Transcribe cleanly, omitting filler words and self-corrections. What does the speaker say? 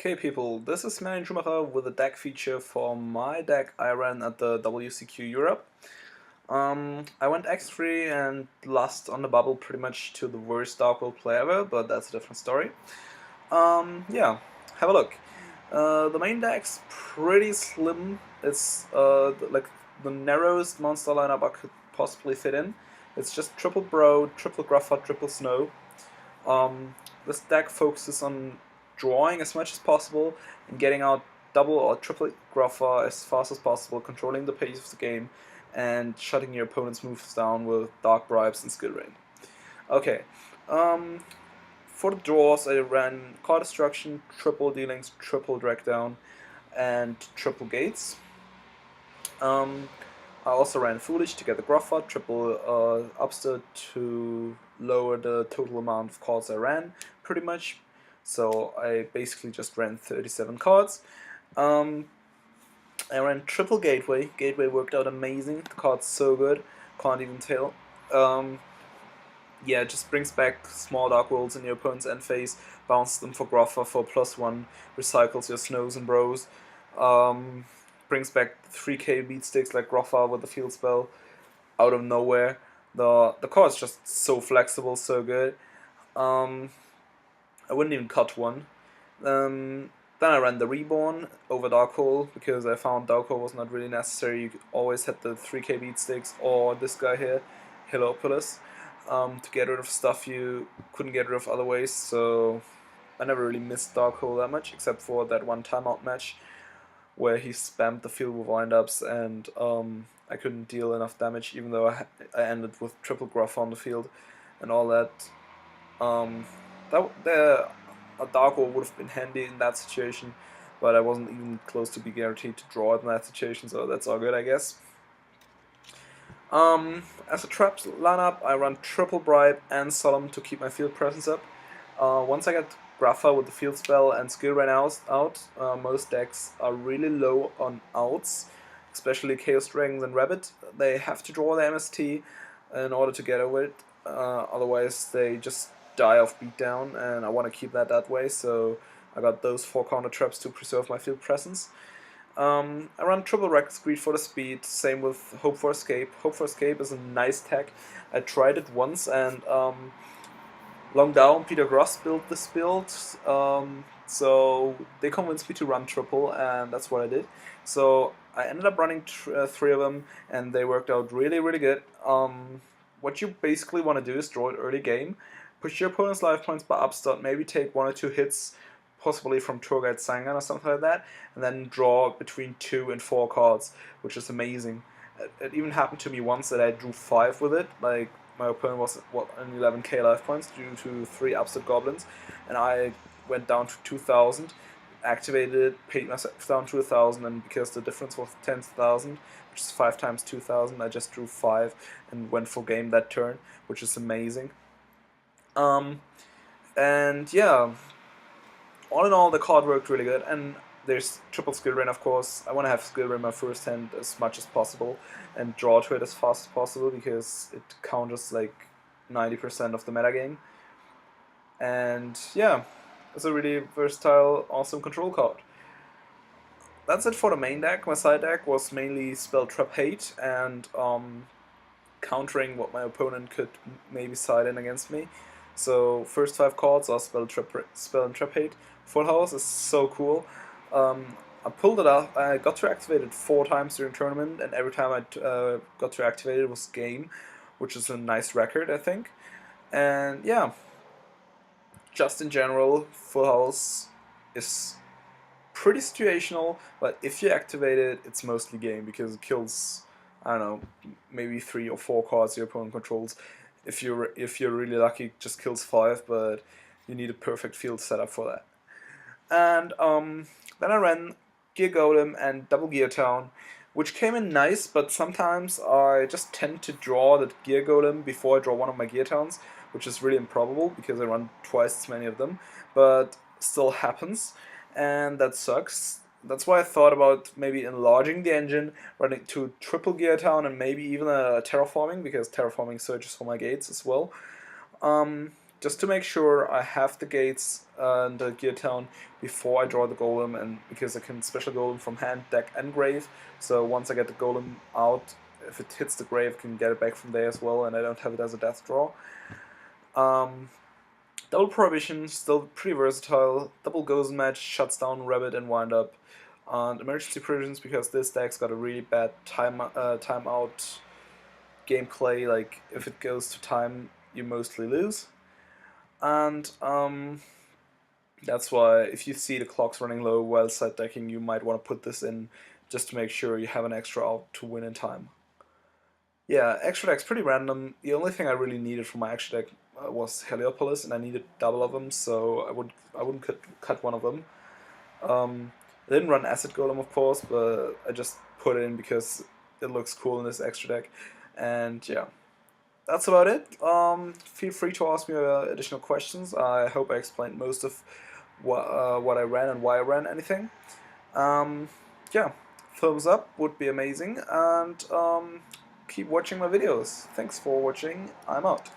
Okay people, this is Merlin Schumacher with a deck feature for my deck I ran at the WCQ Europe. I went X3 and lost on the bubble pretty much to the worst Darkworld play ever, but that's a different story. Yeah, have a look. The main deck's pretty slim. It's like the narrowest monster lineup I could possibly fit in. It's just triple Bro, triple Gruffa, triple Snow. This deck focuses on drawing as much as possible and getting out double or triple Gruffa as fast as possible, controlling the pace of the game, and shutting your opponent's moves down with Dark Bribes and Skill Rain. Okay, for the draws I ran Card Destruction, triple Dealings, triple Drag Down, and triple Gates. I also ran Foolish to get the Gruffa, triple Upster to lower the total amount of cards I ran, pretty much. So I basically just ran 37 cards. I ran triple Gateway. Gateway worked out amazing. The card's so good, can't even tell. Yeah, it just brings back small Dark Worlds in your opponent's end phase, bounces them for Gruffa for +1, recycles your Snows and Bros. Brings back 3k beat sticks like Gruffa with the field spell out of nowhere. The card is just so flexible, so good. I wouldn't even cut one. Then I ran the Reborn over Dark Hole because I found Dark Hole was not really necessary. You always had the 3k beat sticks or this guy here, Heliopolis, to get rid of stuff you couldn't get rid of other ways. So I never really missed Dark Hole that much, except for that one timeout match where he spammed the field with windups and I couldn't deal enough damage, even though I ended with triple Gruff on the field and all that. A Dark Hole would have been handy in that situation, but I wasn't even close to be guaranteed to draw it in that situation, so that's all good, I guess. As a traps lineup, I run triple Bribe and Solemn to keep my field presence up. Once I get Gruffa with the field spell and skill ran out, most decks are really low on outs, especially Chaos Dragons and Rabbit. They have to draw the MST in order to get over it, otherwise they just die of beatdown, and I want to keep that way, so I got those 4 counter traps to preserve my field presence. I run triple Record Screed for the speed, same with Hope for Escape. Hope for Escape is a nice tech. I tried it once and Long Down, Peter Gross built this build, so they convinced me to run triple, and that's what I did. So I ended up running 3 of them, and they worked out really, really good. What you basically want to do is draw it early game, push your opponent's life points by upstart, maybe take 1 or 2 hits, possibly from Tour Guide Sangan or something like that, and then draw between 2 and 4 cards, which is amazing. It even happened to me once that I drew 5 with it, like my opponent was on 11k life points due to 3 upset goblins, and I went down to 2000, activated it, paid myself down to 1000, and because the difference was 10,000, which is 5 times 2000, I just drew 5 and went for game that turn, which is amazing. And yeah, all in all, the card worked really good, and there's triple Skill Rain, of course. I want to have Skill Rain in my first hand as much as possible and draw to it as fast as possible because it counters like 90% of the metagame. And yeah, it's a really versatile, awesome control card. That's it for the main deck. My side deck was mainly Spell Trap Hate and countering what my opponent could maybe side in against me. So first 5 cards are Spell and Trap Hate. Full House is so cool. I pulled it up. I got to activate it 4 times during tournament, and every time I got to activate it was game, which is a nice record, I think. And yeah, just in general, Full House is pretty situational, but if you activate it, it's mostly game because it kills, I don't know, maybe 3 or 4 cards your opponent controls. If you're really lucky, it just kills 5, but you need a perfect field setup for that. And then I ran Gear Golem and Double Gear Town, which came in nice, but sometimes I just tend to draw the Gear Golem before I draw one of my Gear Towns, which is really improbable because I run twice as many of them, but still happens, and that sucks. That's why I thought about maybe enlarging the engine, running to triple Gear Town and maybe even a Terraforming, because Terraforming searches for my gates as well. just to make sure I have the gates and the gear town before I draw the golem, and because I can special golem from hand, deck, and grave. So once I get the golem out, if it hits the grave, I can get it back from there as well, and I don't have it as a death draw. Double Prohibition, still pretty versatile. Double Gozen Match shuts down Rabbit and Wind Up. And Emergency Provisions, because this deck's got a really bad timeout gameplay. Like, if it goes to time, you mostly lose. And that's why if you see the clocks running low while side decking, you might want to put this in just to make sure you have an extra out to win in time. Yeah, extra deck's pretty random. The only thing I really needed for my extra deck was Heliopolis, and I needed double of them, so I wouldn't cut one of them. I didn't run Acid Golem, of course, but I just put it in because it looks cool in this extra deck. And yeah, that's about it. Feel free to ask me additional questions. I hope I explained most of what I ran and why I ran anything. Yeah, thumbs up would be amazing, and keep watching my videos. Thanks for watching. I'm out.